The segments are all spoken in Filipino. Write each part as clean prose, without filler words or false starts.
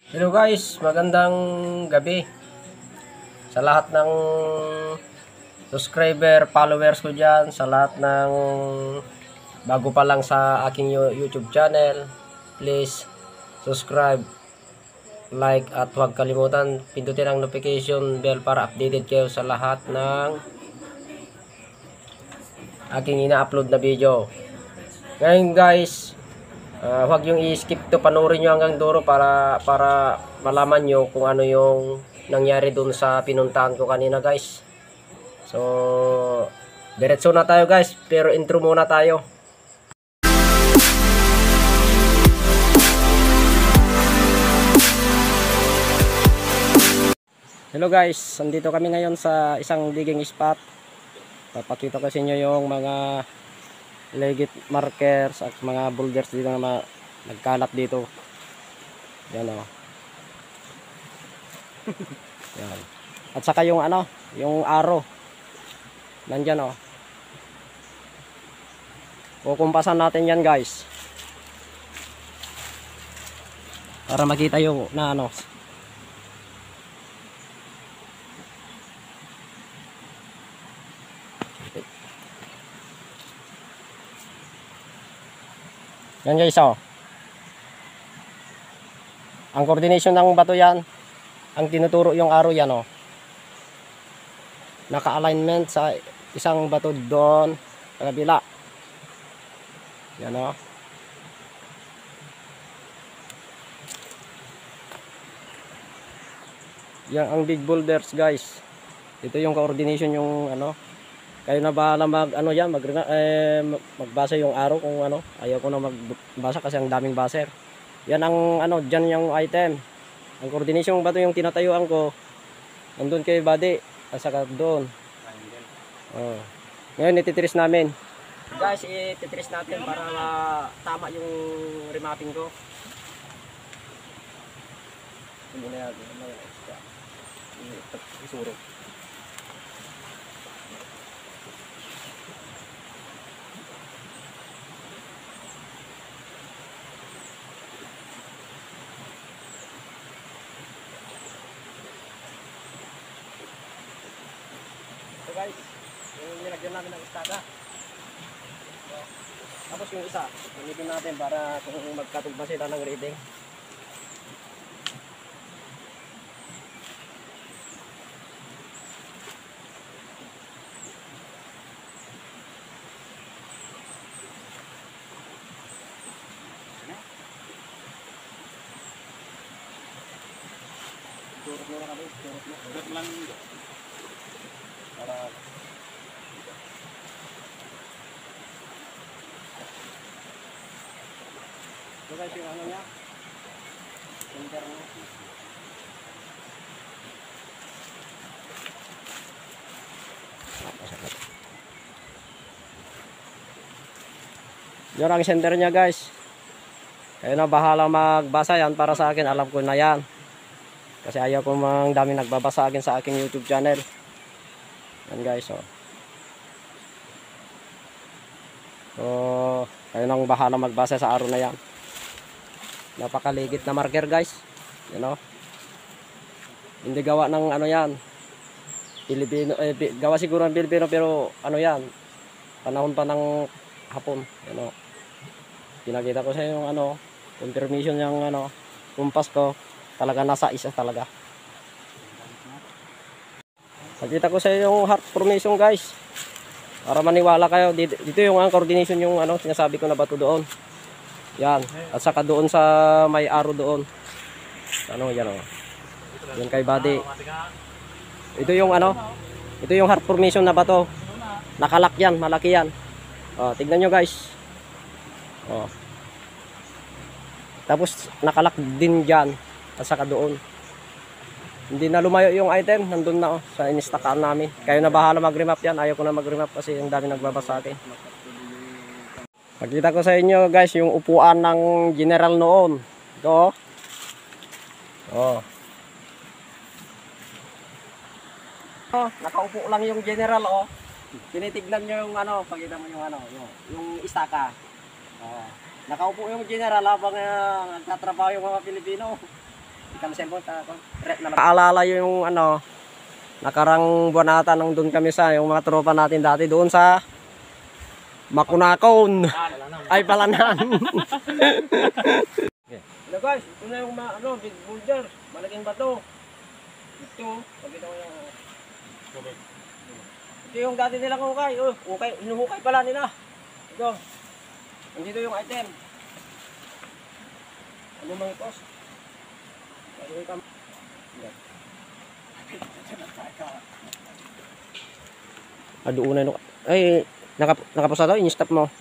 Hello guys, magandang gabi sa lahat ng subscriber, followers ko dyan, sa lahat ng bago pa lang sa aking YouTube channel. Please subscribe, like at huwag kalimutan pindutin ang notification bell para updated kayo sa lahat ng aking ina-upload na video. Ngayon guys, huwag yung i-skip to, panoorin nyo hanggang dulo para malaman nyo kung ano yung nangyari dun sa pinuntahan ko kanina guys. So diretso na tayo guys, pero intro muna tayo. Hello guys, andito kami ngayon sa isang digging spot. Papakita ko sa inyo yung mga legit markers at mga boulders dito na nagkalat dito. Yan o. Yan. At saka yung ano, yung arrow. Nandyan o. Kukumpasan natin yan guys. Para makita yung na ano. Yan guys oh. Ang coordination ng bato yan, ang tinuturo yung arrow yan oh. Naka-alignment sa isang bato doon sa kabila. Yan oh. Yan ang big boulders guys. Ito yung coordination yung ano. Kayo na bahala mag ano yan, magbasa yung arrow kung ano. Ayaw ko na magbasa kasi ang daming baser. Yan ang ano, diyan yung item. Ang coordination ba to yung tinatayuan ko? Nandun kay body, at saka doon. Oh. Ngayon ititrace namin. Guys, ititrace natin para tama yung remapping ko. Hindi na natin. Isuro. So guys, yung nilagyan namin ng istada. So, tapos yung isa, gamitin natin para kung magkatugma sila ng reading. Turut mo na kami, turut mo. Turut lang. Para so guys, yung ano niya center mo. Yun ang center niya guys. Kayo na bahala magbasa yan, para sa akin alam ko na yan. Kasi ayaw ko mang daming nagbabasa akin sa aking YouTube channel. Yan guys oh. So kayo nang bahala magbasa sa araw na yan. Napakaligit na marker guys. You know? Hindi gawa ng ano yan Pilipino, gawa siguro ng Pilipino pero ano yan, panahon pa ng Hapon. You know? Pinakita ko sa inyo yung ano, confirmation yung ano, kumpas ko. Talaga nasa isa talaga. Nakita ko sa inyo yung heart formation guys. Para maniwala kayo, dito yung ang coordination yung ano, sinasabi ko na bato doon. Yan, at saka doon sa may arrow doon. Ano yan oh. Yan kay body. Ito yung ano, ito yung heart formation na bato. Nakalak yan, malaki yan. Oh, tignan nyo guys. Oh. Tapos nakalak din dyan, at saka doon. Hindi na lumayo yung item, nandun na oh, sa inistakaan namin. Kayo na bahala mag-remap yan, ayaw ko na mag-remap kasi yung dami nagbabasa akin. Makita ko sa inyo guys yung upuan ng general noon. Ito oh. Oh, nakaupo lang yung general oh. Tinitignan nyo yung ano, pakita mo yung ano, yung istaka. Oh. Nakaupo yung general habang nagtatrabaho yung mga Pilipino. Kami cellphone Paalala yung ano, nakarang buwan ata nung doon kami sa yung mga tropa natin dati doon sa Makunakon. Ay Palanan. Hello guys, ito na yung ano, big boulder, malaking bato. Ito, pakita ko yung ito yung dati nilang hukay. Oh, hukay, hinuhukay pala nila. Ito. Nandito yung item. Ano mga ipos? Doon na ay nakapasa daw, in-stop mo.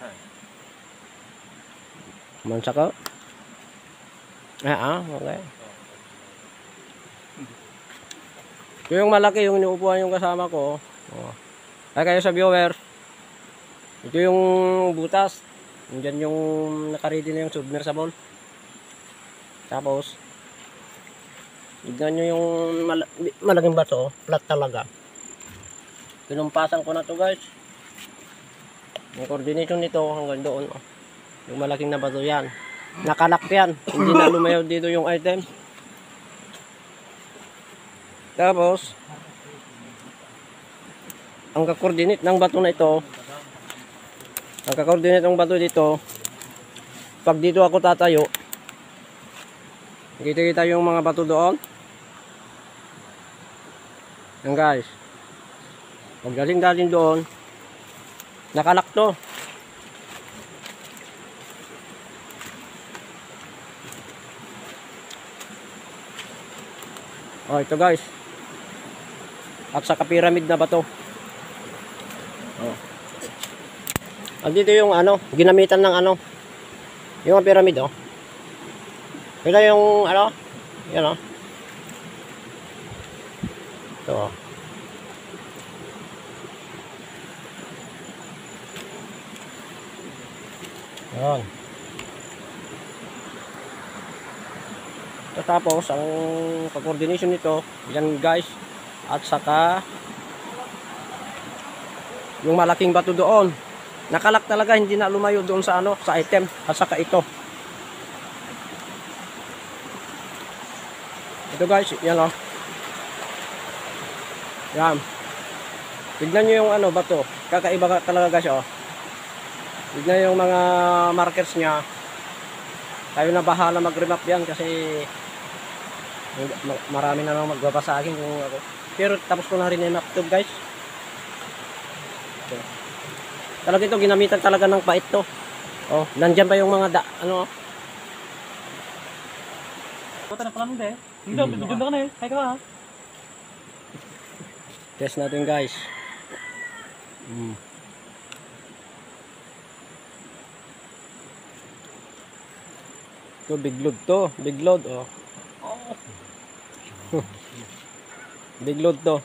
Mansa ka? Okay. Ito yung malaki, yung inuupuan yung kasama ko. Oh. Ay kayo sa viewer. Ito yung butas. Diyan yung nakaready na yung submersible. Tapos tignan nyo yung malaking bato, flat talaga. Pinumpasan ko na to guys. Yung coordination nito hanggang doon. Yung malaking na bato yan. Nakalak yan. Hindi na lumayaw dito yung item. Tapos ang ka-coordinate ng bato na ito, ang ka-coordinate ng bato dito, pag dito ako tatayo, kita yung mga bato doon. Yan guys. Pag galing doon, nakalak to. Oh, ito guys. At saka pyramid na bato. Oh. Andito yung ano, ginamitan ng ano, yung pyramid oh. Ito yung ano, yan oh. Ito oh. Yan. Tapos ang coordination nito, yan guys, at saka yung malaking bato doon. Nakalak talaga, hindi na lumayo doon sa ano, sa item, at saka ito. Ito guys, yan oh. Yan. Tignan nyo yung ano, bato. Kakaiba talaga guys oh. Tignan yung mga markers niya. Tayo na bahala mag-remap yan kasi marami na nang magbaba sa akin kung ako. Pero tapos ko na rin i-map to guys. Okay. Talaga ito ginamitan talaga ng pait to. Oh, nandiyan pa yung mga ano. Bota na pala nung hindi, video na ka na eh. Hay ka ha. Test natin guys. Ito big load to. Big load oh. Big load to.